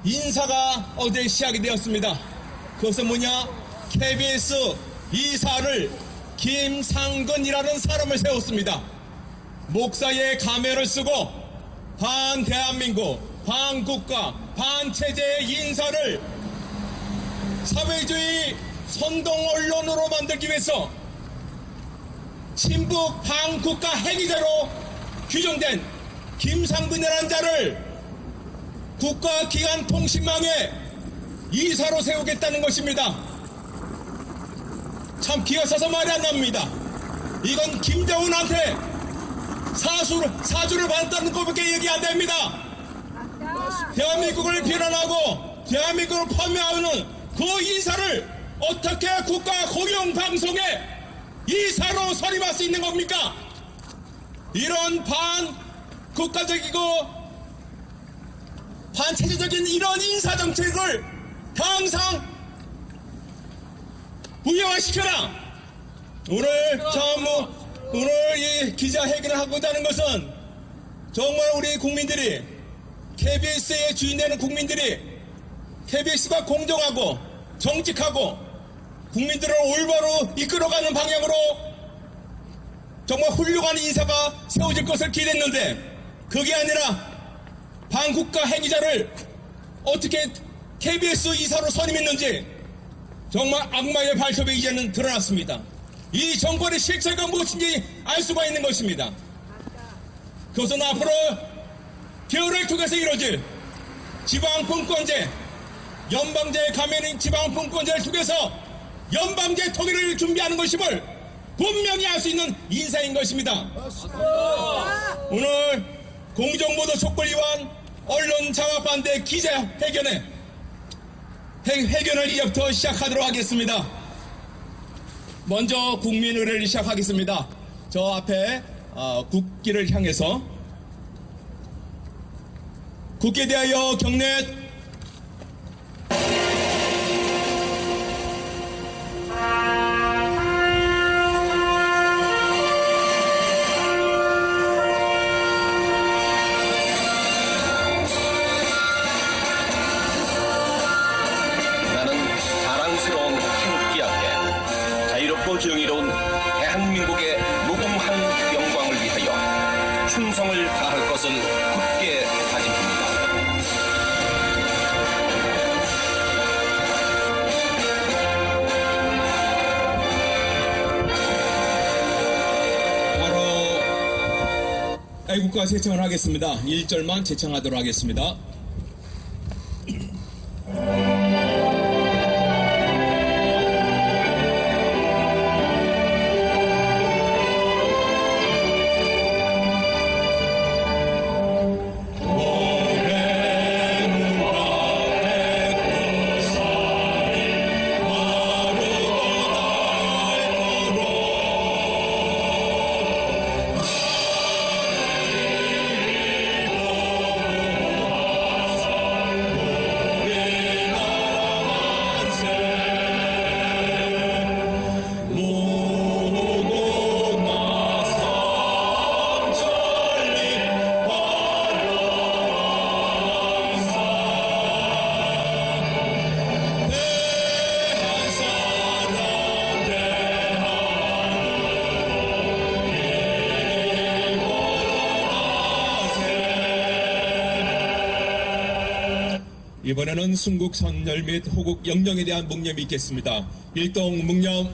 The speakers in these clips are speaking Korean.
인사가 어제 시작이 되었습니다. 그것은 뭐냐? KBS 이사를 김상근이라는 사람을 세웠습니다. 목사의 가면을 쓰고 반대한민국, 반국가, 반체제의 인사를 사회주의 선동 언론으로 만들기 위해서 친북 반국가 행위자로 규정된 김상근이라는 자를 국가기관 통신망에 이사로 세우겠다는 것입니다. 참 기가 차서 말이 안 납니다. 이건 김정은한테 사주를 받았다는 것밖에 얘기 안 됩니다. 대한민국을 비난하고 대한민국을 파멸하는 그 이사를 어떻게 국가 공영방송에 이사로 선임할 수 있는 겁니까? 이런 반국가적이고 반체제적인 이런 인사정책을 당장 무효화시켜라. 오늘 이 기자회견을 하고자 하는 것은 정말 우리 국민들이 KBS의 주인되는 국민들이 KBS가 공정하고 정직하고 국민들을 올바로 이끌어가는 방향으로 정말 훌륭한 인사가 세워질 것을 기대했는데 그게 아니라 반국가 행위자를 어떻게 KBS 이사로 선임했는지 정말 악마의 발톱이 이제는 드러났습니다. 이 정권의 실체가 무엇인지 알 수가 있는 것입니다. 그것은 앞으로 개헌을 통해서 이루어질 지방분권제, 연방제 가면인 지방분권제를 통해서 연방제 통일을 준비하는 것임을 분명히 알 수 있는 인사인 것입니다. 오늘 공정보도 촉구 위반 언론 장악 반대 기자회견을 이제부터 시작하도록 하겠습니다. 먼저 국민의례를 시작하겠습니다. 저 앞에 국기를 향해서 국기에 대하여 경례. 정의로운 대한민국의 무궁한 영광을 위하여 충성을 다할 것을 굳게 다짐합니다. 바로 애국가 제청을 하겠습니다. 1절만 제청하도록 하겠습니다. 이번에는 순국 선열 및 호국 영령에 대한 묵념이 있겠습니다. 일동 묵념.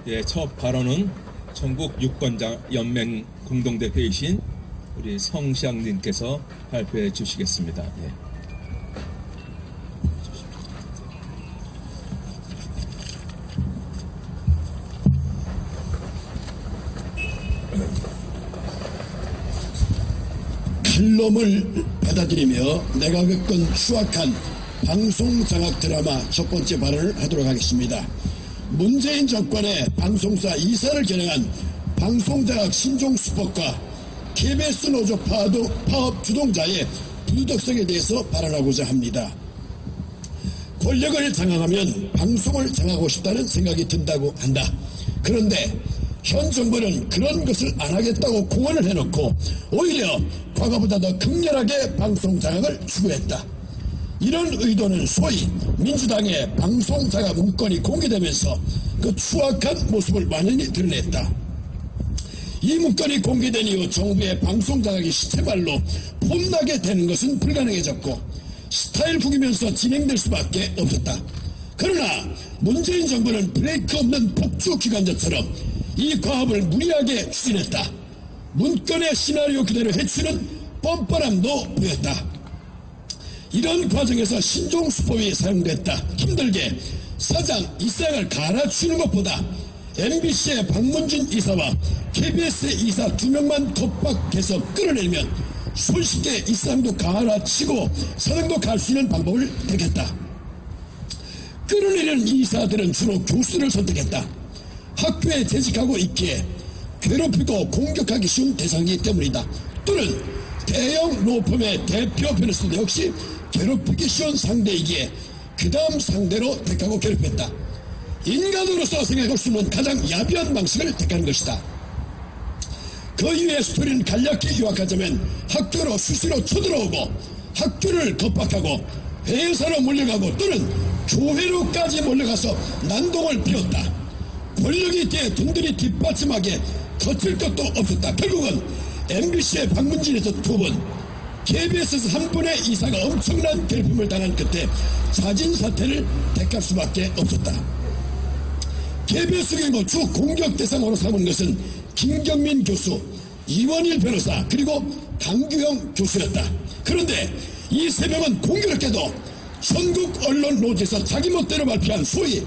예, 첫 발언은 전국 유권자 연맹 공동대표이신 우리 성시장님께서 발표해 주시겠습니다. 예. 칼럼을 받아들이며 내가 겪은 추악한 방송장악 드라마 첫 번째 발언을 하도록 하겠습니다. 문재인 정권의 방송사 이사를 겨냥한 방송장악 신종수법과 KBS 노조 파업 주동자의 부도덕성에 대해서 발언하고자 합니다. 권력을 장악하면 방송을 장악하고 싶다는 생각이 든다고 한다. 그런데 현 정부는 그런 것을 안 하겠다고 공언을 해놓고 오히려 과거보다 더 극렬하게 방송 장악을 추구했다. 이런 의도는 소위 민주당의 방송 장악 문건이 공개되면서 그 추악한 모습을 완연히 드러냈다. 이 문건이 공개된 이후 정부의 방송 장악이 시체발로 폼나게 되는 것은 불가능해졌고 스타일 구기면서 진행될 수밖에 없었다. 그러나 문재인 정부는 브레이크 없는 폭주 기관자처럼 이 과업을 무리하게 추진했다. 문건의 시나리오 그대로 해치는 뻔뻔함도 보였다. 이런 과정에서 신종수법이 사용됐다. 힘들게 사장, 이사장을 갈아치우는 것보다 MBC의 박문진 이사와 KBS의 이사 2명만 겁박해서 끌어내면 손쉽게 이사장도 갈아치고 사장도 갈 수 있는 방법을 택했다. 끌어내는 이사들은 주로 교수를 선택했다. 학교에 재직하고 있기에 괴롭히고 공격하기 쉬운 대상이기 때문이다. 또는 대형 로펌의 대표 변호사도 역시 괴롭히기 쉬운 상대이기에 그 다음 상대로 택하고 괴롭혔다. 인간으로서 생각할 수 있는 가장 야비한 방식을 택하는 것이다. 그 이후의 스토리는 간략히 요약하자면 학교로 수시로 쳐들어오고 학교를 겁박하고 회사로 몰려가고 또는 교회로까지 몰려가서 난동을 피웠다. 권력이 뒤에 든든히 뒷받침하게 거칠 것도 없었다. 결국은 MBC의 박문진에서 2분, KBS에서 3분의 이사가 엄청난 괴롭힘을 당한 끝에 자진 사퇴를 택할 수밖에 없었다. KBS 경우 주 공격 대상으로 삼은 것은 김경민 교수, 이원일 변호사 그리고 강규영 교수였다. 그런데 이 3명은 공교롭게도 전국 언론 노조에서 자기 멋대로 발표한 소위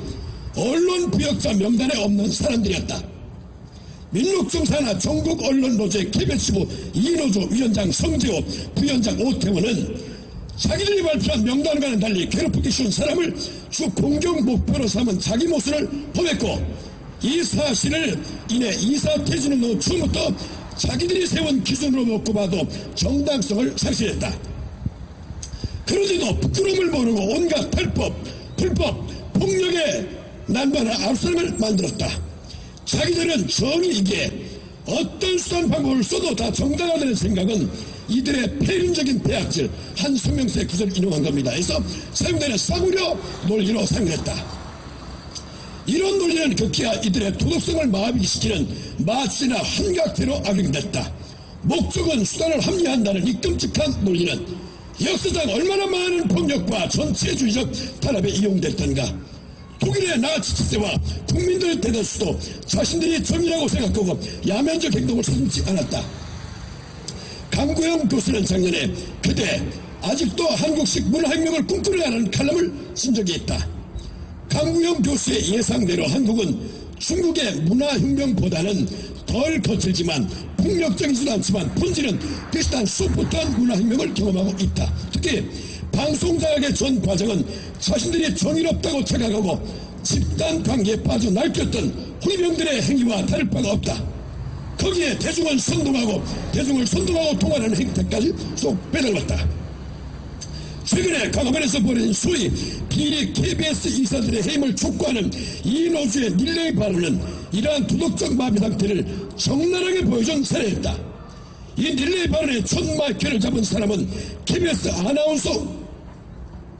언론 부역자 명단에 없는 사람들이었다. 민록중산하 전국 언론 노조의 KBS부 이노조 위원장 성재호, 부위원장 오태원은 자기들이 발표한 명단과는 달리 괴롭히기 쉬운 사람을 주 공격 목표로 삼은 자기 모습을 범했고 이 사실을 인해 이사 퇴진을 놓은 처음부터 자기들이 세운 기준으로 놓고 봐도 정당성을 상실했다. 그러지도 부끄러움을 모르고 온갖 탈법, 불법, 폭력의 난관을 앞서를 만들었다. 자기들은 정의이기에 어떤 수단 방법을 써도 다 정당하다는 생각은 이들의 폐륜적인 배악질 한 성명서의 구절을 인용한 겁니다. 그래서 사용되는 싸구려 논리로 사용했다. 이런 논리는 극히야 이들의 도덕성을 마비시키는 마취나 환각태로 악용됐다. 목적은 수단을 합리화한다는 이 끔찍한 논리는 역사상 얼마나 많은 폭력과 전체주의적 탄압에 이용됐던가. 독일의 나치 체제와 국민들 대다수도 자신들이 정의라고 생각하고 야만적 행동을 서슴지 않았다. 강구영 교수는 작년에 그대 아직도 한국식 문화혁명을 꿈꾸려는 칼럼을 쓴 적이 있다. 강구영 교수의 예상대로 한국은 중국의 문화혁명보다는 덜 거칠지만 폭력적이지도 않지만 본질은 비슷한 소프트한 문화혁명을 경험하고 있다. 특히 방송장악의 전 과정은 자신들이 정의롭다고 착각하고 집단 관계에 빠져 날뛰었던 호위병들의 행위와 다를 바가 없다. 거기에 대중을 선동하고 통화하는 행태까지 쏙 빼들었다. 최근에 강화문에서 벌어진 소위 비리 KBS 이사들의 해임을 촉구하는 이 노조의 릴레이 발언은 이러한 도덕적 마비 상태를 적나라하게 보여준 사례였다. 이 릴레이 발언의 첫 마이크를 잡은 사람은 KBS 아나운서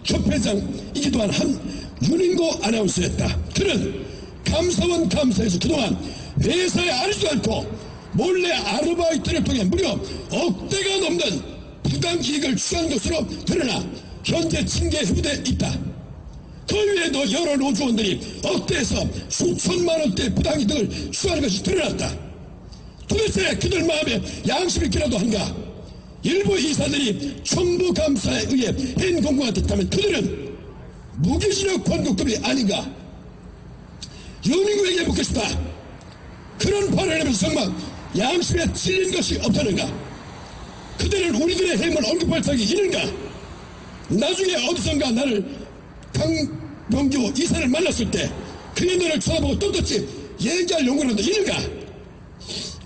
협회장이기도 한 윤인고 아나운서였다. 그는 감사원 감사에서 그동안 회사에 알지도 않고 몰래 아르바이트를 통해 무려 억대가 넘는 부당 이익을 취한 것으로 드러나 현재 징계 후대에 있다. 그 외에도 여러 노조원들이 억대에서 수천만 원대 부당이득을 수하는 것이 드러났다. 도대체 그들 마음에 양심이 있기라도 한가? 일부 이사들이 총무감사에 의해 해임 공고가 됐다면 그들은 무기징역 권고급이 아닌가? 유민구에게 묻겠습니다. 그런 발언을 하면서 정말 양심에 찔린 것이 없다는가? 그들은 우리들의 해임을 언급할 적이 있는가? 나중에 어디선가 나를 강병규 이사를 만났을 때 그의 눈을 쳐다보고 떳떳이 얘기할 용구라도 있는가?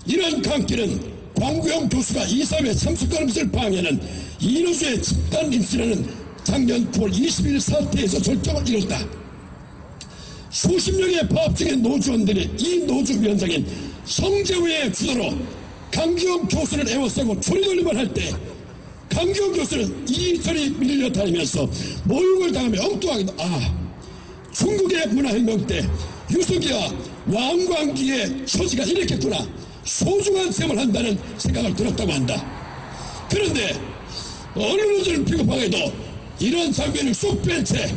이런 강기는 광구영 교수가 이사회에 참석하는 것을 방해하는 이노수의 집단 임시라는 작년 9월 20일 사태에서 절정을 이뤘다. 수십 명의 파업적인 노조원들이 이 노조위원장인 성재우의 주도로 강기영 교수를 애워싸고 조리돌림을 할 때 강기영 교수는 이리저리 밀려 다니면서 모욕을 당하며 엉뚱하게 중국의 문화혁명 때 유석이와 왕광기의 처지가 이랬겠구나, 소중한 셈을 한다는 생각을 들었다고 한다. 그런데 언론을 비겁하게도 이런 장면을 쏙 뺀 채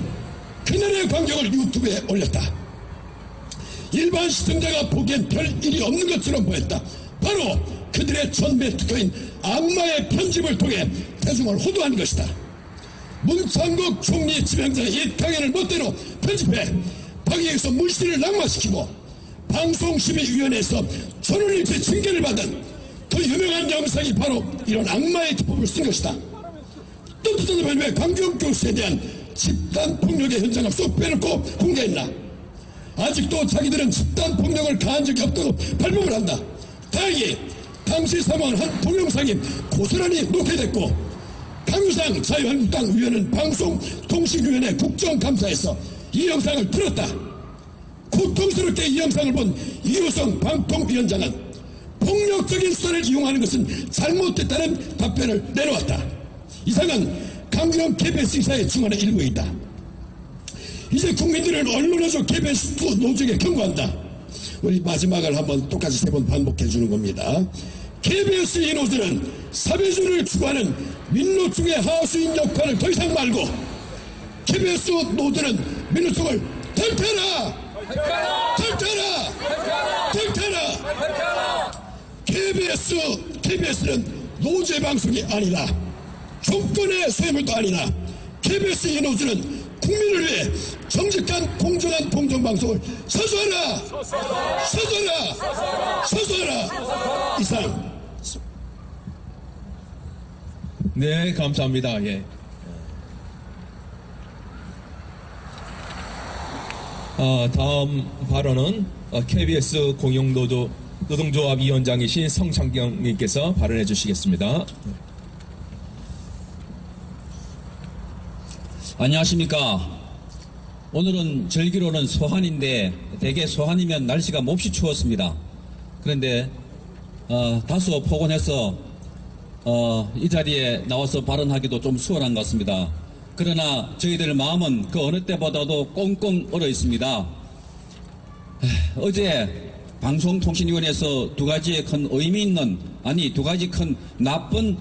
그날의 광경을 유튜브에 올렸다. 일반 시청자가 보기엔 별 일이 없는 것처럼 보였다. 바로 그들의 전매 특허인 악마의 편집을 통해 대중을 호도한 것이다. 문창국 총리 지명장의 이 강연을 멋대로 편집해 방위에서 물씨를 낙마시키고 방송심의위원회에서 전원일체 징계를 받은 그 유명한 영상이 바로 이런 악마의 기법을 쓴 것이다. 또 듣자면 왜 강기영 교수에 대한 집단폭력의 현장을 쏙 빼놓고 공개했나? 아직도 자기들은 집단폭력을 가한 적이 없다고 발목을 한다. 다행히 당시 사망한 한 동영상이 고스란히 녹화됐고 강유상 자유한국당 위원은 방송통신위원회 국정감사에서 이 영상을 들었다. 고통스럽게 이 영상을 본 이효성 방통위원장은 폭력적인 수단을 이용하는 것은 잘못됐다는 답변을 내놓았다. 이상은 강기영 KBS 이사의 중원의 일부이다. 이제 국민들은 언론에서 KBS 노조에게 경고한다. 우리 마지막을 한번 똑같이 3번 반복해 주는 겁니다. KBS 이 노조는 사회주의를 추구하는 민노총의 하수인 역할을 더 이상 말고 KBS 노조는 민노총을 탈퇴하라! KBS는 노조의 방송이 아니라 정권의 소유물도 아니라 KBS 이 노조는 국민을 위해 정직한 공정한 공정방송을 서소하라! 이상. 네, 감사합니다. 예. 다음 발언은 KBS 노동조합 위원장이신 성창경님께서 발언해 주시겠습니다. 안녕하십니까. 오늘은 절기로는 소환인데 대개 소환이면 날씨가 몹시 추웠습니다. 그런데 다소 포근해서 이 자리에 나와서 발언하기도 좀 수월한 것 같습니다. 그러나 저희들 마음은 그 어느 때보다도 꽁꽁 얼어 있습니다. 어제 방송통신위원회에서 두 가지의 큰 의미 있는, 두 가지 큰 나쁜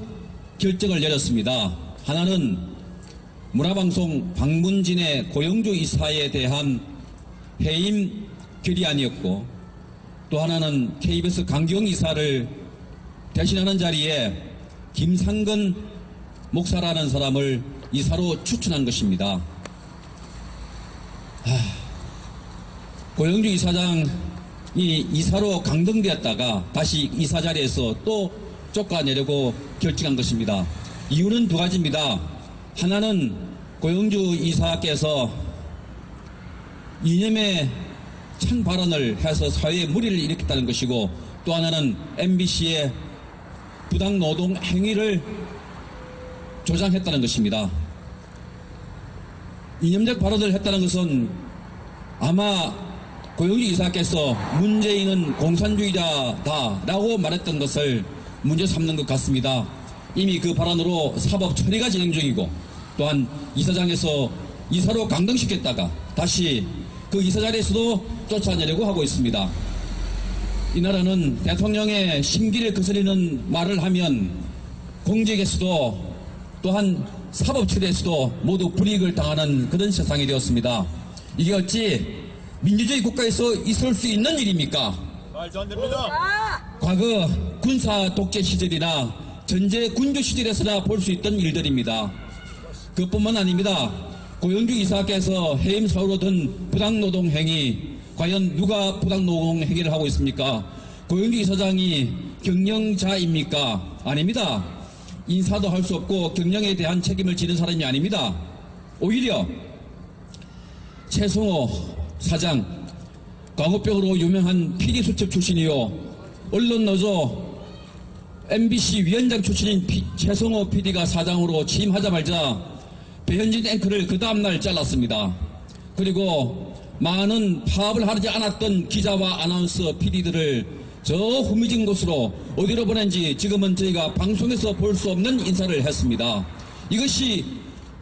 결정을 내렸습니다. 하나는 문화방송 박문진의 고영주 이사에 대한 해임 결의안이었고, 또 하나는 KBS 강기영 이사를 대신하는 자리에 김상근 목사라는 사람을 이사로 추천한 것입니다. 고영주 이사장이 이사로 강등되었다가 다시 이사 자리에서 또 쫓아내려고 결정한 것입니다. 이유는 두 가지입니다. 하나는 고영주 이사께서 이념의 찬 발언을 해서 사회에 무리를 일으켰다는 것이고, 또 하나는 MBC의 부당 노동 행위를 조장했다는 것입니다. 이념적 발언을 했다는 것은 아마 고영주 이사께서 문재인은 공산주의자다라고 말했던 것을 문제 삼는 것 같습니다. 이미 그 발언으로 사법 처리가 진행 중이고, 또한 이사장에서 이사로 강등시켰다가 다시 그 이사 자리에서도 쫓아내려고 하고 있습니다. 이 나라는 대통령의 심기를 거스르는 말을 하면 공직에서도 또한 사법처리에서도 모두 불이익을 당하는 그런 세상이 되었습니다. 이게 어찌 민주주의 국가에서 있을 수 있는 일입니까? 말도 안 됩니다. 과거 군사 독재 시절이나 전제 군주 시절에서나 볼 수 있던 일들입니다. 그뿐만 아닙니다. 고영주 이사께서 해임 사유로 든 부당노동 행위, 과연 누가 부당노동 행위를 하고 있습니까? 고영주 이사장이 경영자입니까? 아닙니다. 인사도 할 수 없고 경영에 대한 책임을 지는 사람이 아닙니다. 오히려 최성호 사장, 광우병으로 유명한 PD수첩 출신이요, 언론노조 MBC 위원장 출신인 최성호 PD가 사장으로 취임하자마자 배현진 앵커를 그 다음날 잘랐습니다. 그리고 많은 파업을 하지 않았던 기자와 아나운서 PD들을 저 후미진 곳으로 어디로 보낸지 지금은 저희가 방송에서 볼 수 없는 인사를 했습니다. 이것이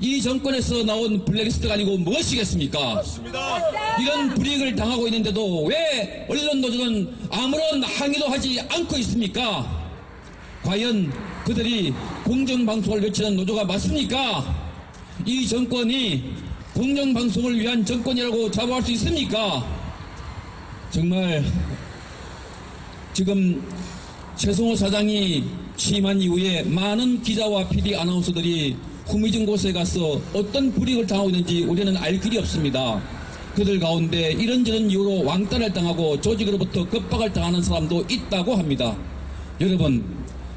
이 정권에서 나온 블랙리스트가 아니고 무엇이겠습니까? 맞습니다. 이런 불이익을 당하고 있는데도 왜 언론노조는 아무런 항의도 하지 않고 있습니까? 과연 그들이 공정방송을 외치는 노조가 맞습니까? 이 정권이 공정방송을 위한 정권이라고 자부할 수 있습니까? 정말 지금 최성호 사장이 취임한 이후에 많은 기자와 PD 아나운서들이 후미진 곳에 가서 어떤 불이익을 당하고 있는지 우리는 알 길이 없습니다. 그들 가운데 이런저런 이유로 왕따를 당하고 조직으로부터 겁박을 당하는 사람도 있다고 합니다. 여러분,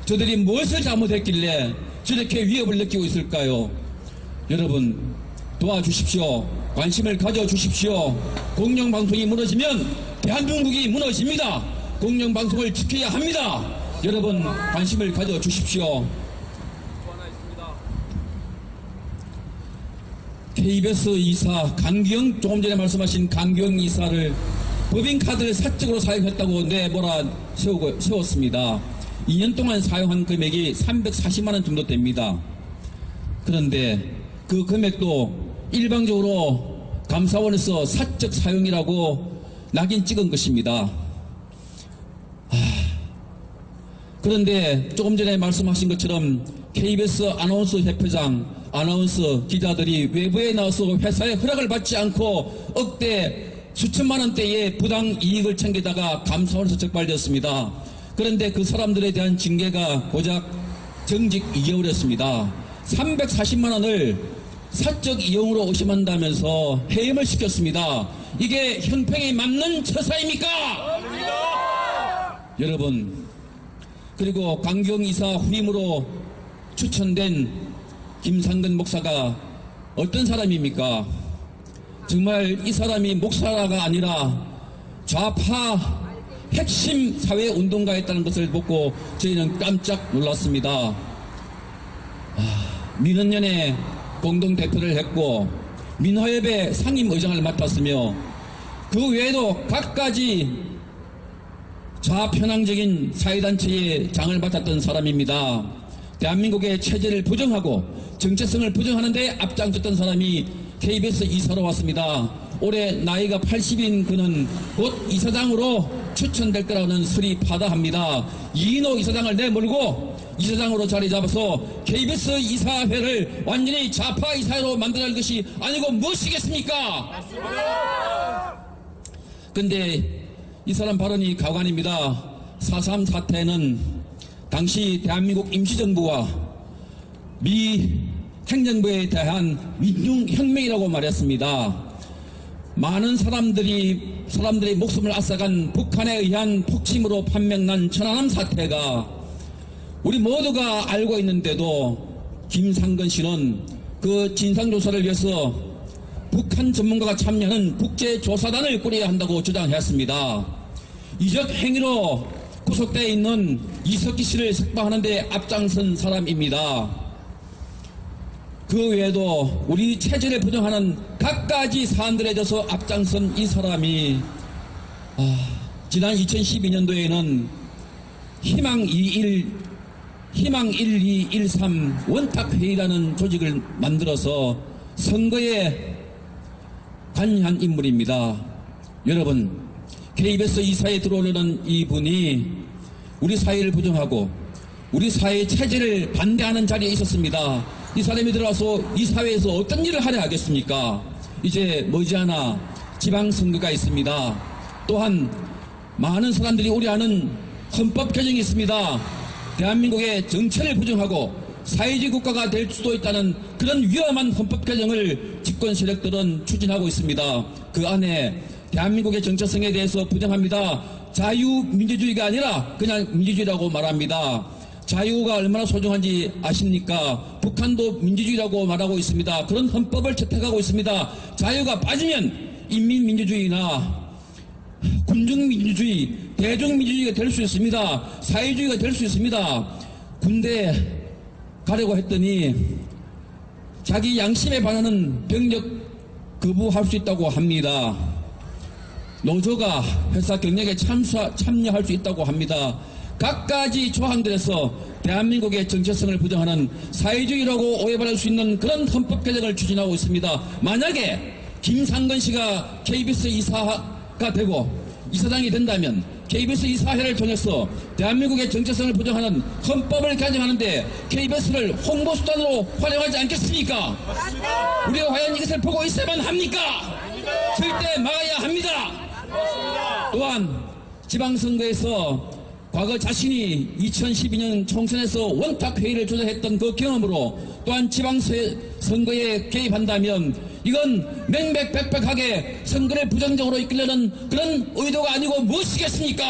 저들이 무엇을 잘못했길래 저렇게 위협을 느끼고 있을까요? 여러분, 도와주십시오. 관심을 가져주십시오. 공영방송이 무너지면 대한민국이 무너집니다. 공영방송을 지켜야 합니다. 여러분, 관심을 가져주십시오. KBS 이사 강기영, 조금 전에 말씀하신 강기영 이사를 법인카드를 사적으로 사용했다고 내몰아 세웠습니다. 2년 동안 사용한 금액이 340만 원 정도 됩니다. 그런데 그 금액도 일방적으로 감사원에서 사적 사용이라고 낙인 찍은 것입니다. 그런데 조금 전에 말씀하신 것처럼 KBS 아나운서 협회장, 아나운서 기자들이 외부에 나와서 회사의 허락을 받지 않고 억대 수천만 원대의 부당 이익을 챙기다가 감사원에서 적발되었습니다. 그런데 그 사람들에 대한 징계가 고작 정직 2개월이었습니다. 340만 원을 사적 이용으로 의심한다면서 해임을 시켰습니다. 이게 형평에 맞는 처사입니까? 여러분, 그리고 강경 이사 후임으로 추천된 김상근 목사가 어떤 사람입니까? 정말 이 사람이 목사가 아니라 좌파 핵심 사회운동가였다는 것을 보고 저희는 깜짝 놀랐습니다. 민원연의 공동대표를 했고 민화협의 상임의장을 맡았으며 그 외에도 각가지 좌편향적인 사회단체의 장을 맡았던 사람입니다. 대한민국의 체제를 부정하고 정체성을 부정하는 데 앞장섰던 사람이 KBS 이사로 왔습니다. 올해 나이가 80인 그는 곧 이사장으로 추천될 거라는 설이 파다합니다. 이인호 이사장을 내몰고 이사장으로 자리 잡아서 KBS 이사회를 완전히 좌파 이사회로 만들어낼 것이 아니고 무엇이겠습니까? 근데 이 사람 발언이 가관입니다. 4.3 사태는 당시 대한민국 임시정부와 미 행정부에 대한 민중혁명이라고 말했습니다. 많은 사람들의 목숨을 앗아간 북한에 의한 폭침으로 판명난 천안함 사태가 우리 모두가 알고 있는데도 김상근 씨는 그 진상조사를 위해서 북한 전문가가 참여하는 국제조사단을 꾸려야 한다고 주장했습니다. 이적 행위로 구속되어 있는 이석기 씨를 석방하는 데 앞장선 사람입니다. 그 외에도 우리 체제를 부정하는 각가지 사안들에 대해서 앞장선 이 사람이 지난 2012년도에는 희망 1213 원탁회의라는 조직을 만들어서 선거에 관여한 인물입니다. 여러분, KBS 이사에 들어오려는 이분이 우리 사회를 부정하고 우리 사회 체제를 반대하는 자리에 있었습니다. 이 사람이 들어와서 이 사회에서 어떤 일을 하려 하겠습니까? 이제 머지않아 지방선거가 있습니다. 또한 많은 사람들이 우려하는 헌법 개정이 있습니다. 대한민국의 정체를 부정하고 사회주의 국가가 될 수도 있다는 그런 위험한 헌법 개정을 집권 세력들은 추진하고 있습니다. 그 안에 대한민국의 정체성에 대해서 부정합니다. 자유민주주의가 아니라 그냥 민주주의라고 말합니다. 자유가 얼마나 소중한지 아십니까? 북한도 민주주의라고 말하고 있습니다. 그런 헌법을 채택하고 있습니다. 자유가 빠지면 인민민주주의나 군중민주주의, 대중민주주의가 될 수 있습니다. 사회주의가 될 수 있습니다. 군대 가려고 했더니 자기 양심에 반하는 병력 거부할 수 있다고 합니다. 노조가 회사 경력에 참여할 수 있다고 합니다. 각가지 조항들에서 대한민국의 정체성을 부정하는 사회주의라고 오해받을 수 있는 그런 헌법 개정을 추진하고 있습니다. 만약에 김상건 씨가 KBS 이사가 되고 이사장이 된다면 KBS 이사회를 통해서 대한민국의 정체성을 부정하는 헌법을 개정하는데 KBS를 홍보수단으로 활용하지 않겠습니까? 맞습니다. 우리가 과연 이것을 보고 있어야만 합니까? 맞습니다. 절대 막아야 합니다. 맞습니다. 또한 지방선거에서 과거 자신이 2012년 총선에서 원탁회의를 조작했던 그 경험으로 또한 지방선거에 개입한다면 이건 명백백백하게 선거를 부정적으로 이끌려는 그런 의도가 아니고 무엇이겠습니까?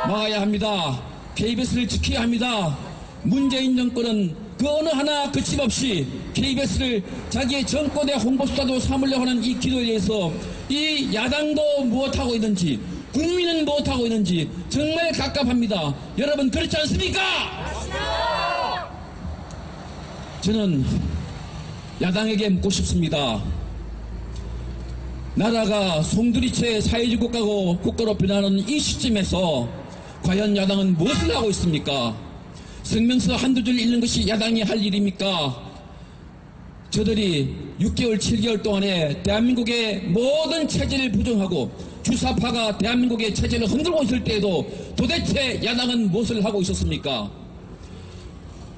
막아야 합니다. KBS를 지켜야 합니다. 문재인 정권은 그 어느 하나 거침없이 KBS를 자기의 정권의 홍보수단으로 삼으려고 하는 이 기도에 대해서 이 야당도 무엇하고 있는지 국민은 무엇하고 있는지 정말 갑갑합니다. 여러분 그렇지 않습니까? 저는 야당에게 묻고 싶습니다. 나라가 송두리째 사회주의 국가로 변하는 이 시점에서 과연 야당은 무엇을 하고 있습니까? 성명서 한두 줄 읽는 것이 야당이 할 일입니까? 저들이 6개월, 7개월 동안에 대한민국의 모든 체제를 부정하고 주사파가 대한민국의 체제를 흔들고 있을 때에도 도대체 야당은 무엇을 하고 있었습니까?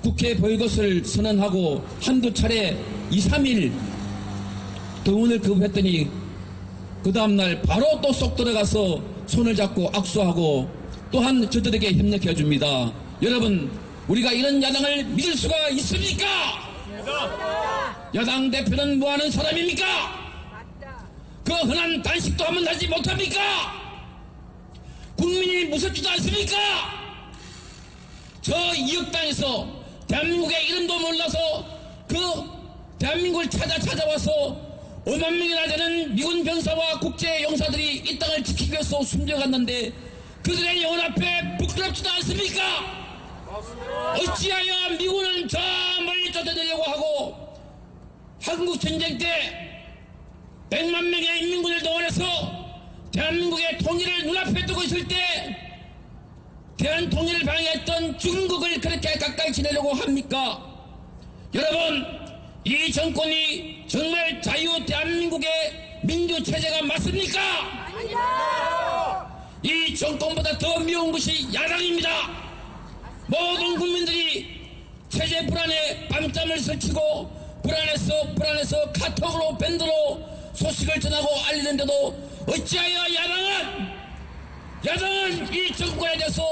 국회 보이콧을 선언하고 한두 차례 2, 3일 등원을 거부했더니 그 다음날 바로 또 쏙 들어가서 손을 잡고 악수하고 또한 저들에게 협력해 줍니다. 여러분 우리가 이런 야당을 믿을 수가 있습니까? 야당 대표는 뭐하는 사람입니까? 그 흔한 단식도 한번 하지 못합니까? 국민이 무섭지도 않습니까? 저 이역당에서 대한민국의 이름도 몰라서 그 대한민국을 찾아와서 5만 명이나 되는 미군 병사와 국제 용사들이 이 땅을 지키기 위해서 숨져갔는데 그들의 영혼 앞에 부끄럽지도 않습니까? 어찌하여 미군은 저 멀리 쫓아내려고 하고 한국 전쟁 때 100만 명의 인민군을 동원해서 대한민국의 통일을 눈앞에 두고 있을 때 대한 통일을 방해했던 중국을 그렇게 가까이 지내려고 합니까? 여러분 이 정권이 정말 자유 대한민국의 민주체제가 맞습니까? 이 정권보다 더 미운 것이 야당입니다. 모든 국민들이 체제 불안에 밤잠을 설치고 불안해서 카톡으로 밴드로 소식을 전하고 알리는데도 어찌하여 야당은 이 정권에 대해서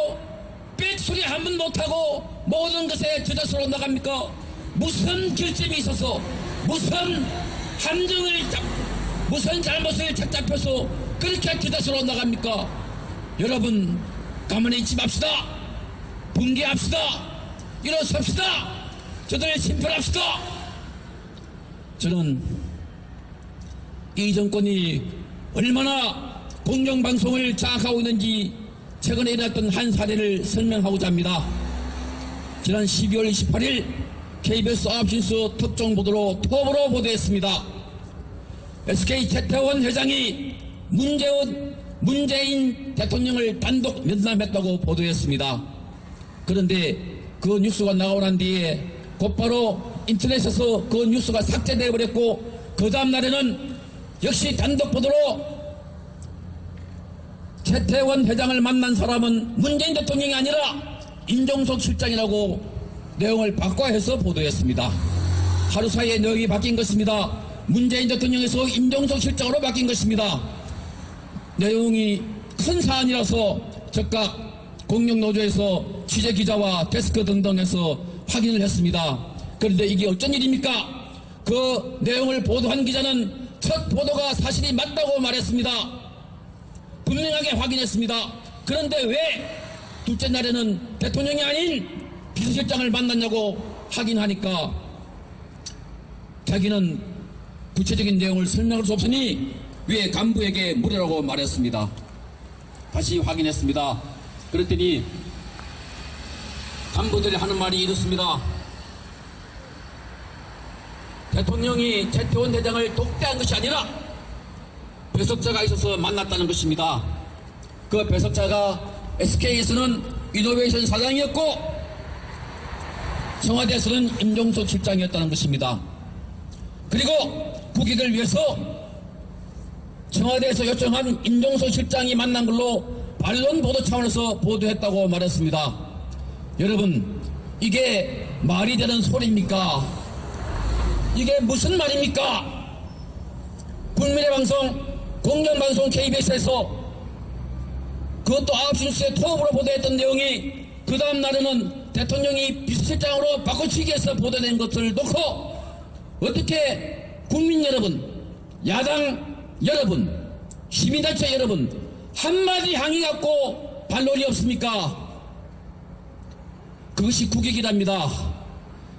빽소리 한 번 못하고 모든 것에 저자스러워 나갑니까? 무슨 결점이 있어서 무슨 무슨 잘못을 찾잡혀서 그렇게 저자스러워 나갑니까? 여러분 가만히 있지 맙시다. 분개합시다. 일어섭시다. 저들을 심판합시다. 저는 이 정권이 얼마나 공영방송을 장악하고 있는지 최근에 일어났던 한 사례를 설명하고자 합니다. 지난 12월 28일 KBS 9시 뉴스 특종보도로 톱으로 보도했습니다. SK 최태원 회장이 문재인 대통령을 단독 면담했다고 보도했습니다. 그런데 그 뉴스가 나오고 난 뒤에 곧바로 인터넷에서 그 뉴스가 삭제되어 버렸고 그 다음 날에는 역시 단독 보도로 최태원 회장을 만난 사람은 문재인 대통령이 아니라 임종석 실장이라고 내용을 바꿔해서 보도했습니다. 하루 사이에 내용이 바뀐 것입니다. 문재인 대통령에서 임종석 실장으로 바뀐 것입니다. 내용이 큰 사안이라서 즉각 공영노조에서 취재기자와 데스크 등등해서 확인을 했습니다. 그런데 이게 어쩐 일입니까? 그 내용을 보도한 기자는 첫 보도가 사실이 맞다고 말했습니다. 분명하게 확인했습니다. 그런데 왜 둘째 날에는 대통령이 아닌 비서실장을 만났냐고 확인하니까 자기는 구체적인 내용을 설명할 수 없으니 위에 간부에게 물으라고 말했습니다. 다시 확인했습니다. 그랬더니 간부들이 하는 말이 이렇습니다. 대통령이 최태원 대장을 독대한 것이 아니라 배석자가 있어서 만났다는 것입니다. 그 배석자가 SK에서는 이노베이션 사장이었고 청와대에서는 임종석 실장이었다는 것입니다. 그리고 국익을 위해서 청와대에서 요청한 임종석 실장이 만난 걸로 반론 보도 차원에서 보도했다고 말했습니다. 여러분, 이게 말이 되는 소리입니까? 이게 무슨 말입니까? 국민의 방송, 공영방송 KBS에서 그것도 9시 뉴스에 토업으로 보도했던 내용이 그 다음 날에는 대통령이 비서실장으로 바꿔치기해서 보도된 것을 놓고 어떻게 국민 여러분, 야당 여러분, 시민단체 여러분 한마디 항의 갖고 반론이 없습니까? 그것이 국익이랍니다.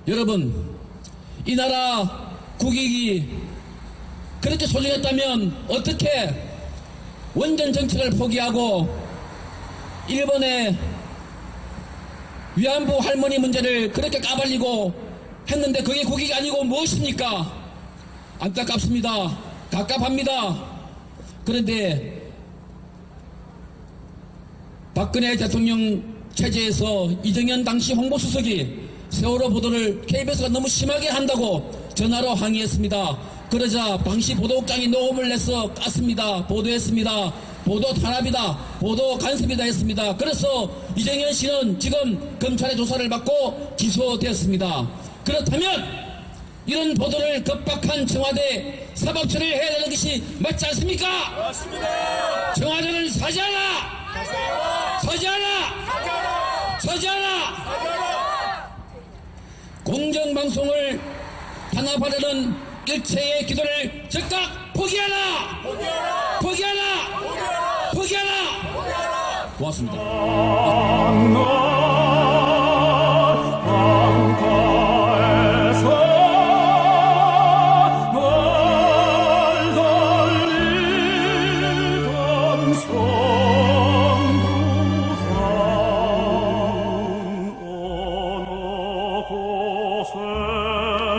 여러분, 이 나라 국익이 그렇게 소중했다면 어떻게 원전 정책을 포기하고 일본의 위안부 할머니 문제를 그렇게 까발리고 했는데 그게 국익이 아니고 무엇입니까? 안타깝습니다. 갑갑합니다. 그런데 박근혜 대통령 체제에서 이정현 당시 홍보수석이 세월호 보도를 KBS가 너무 심하게 한다고 전화로 항의했습니다. 그러자 당시 보도국장이 녹음을 내서 깠습니다. 보도했습니다. 보도 탄압이다. 보도 간섭이다 했습니다. 그래서 이정현 씨는 지금 검찰의 조사를 받고 기소되었습니다. 그렇다면 이런 보도를 겁박한 청와대 사법처리를 해야 되는 것이 맞지 않습니까? 맞습니다. 청와대는 사죄하라! 사죄하라! 사죄하라! 공정방송을 탄압하려는 일체의 기도를 즉각 포기하라! 포기하라! 고맙습니다. 어느 곳에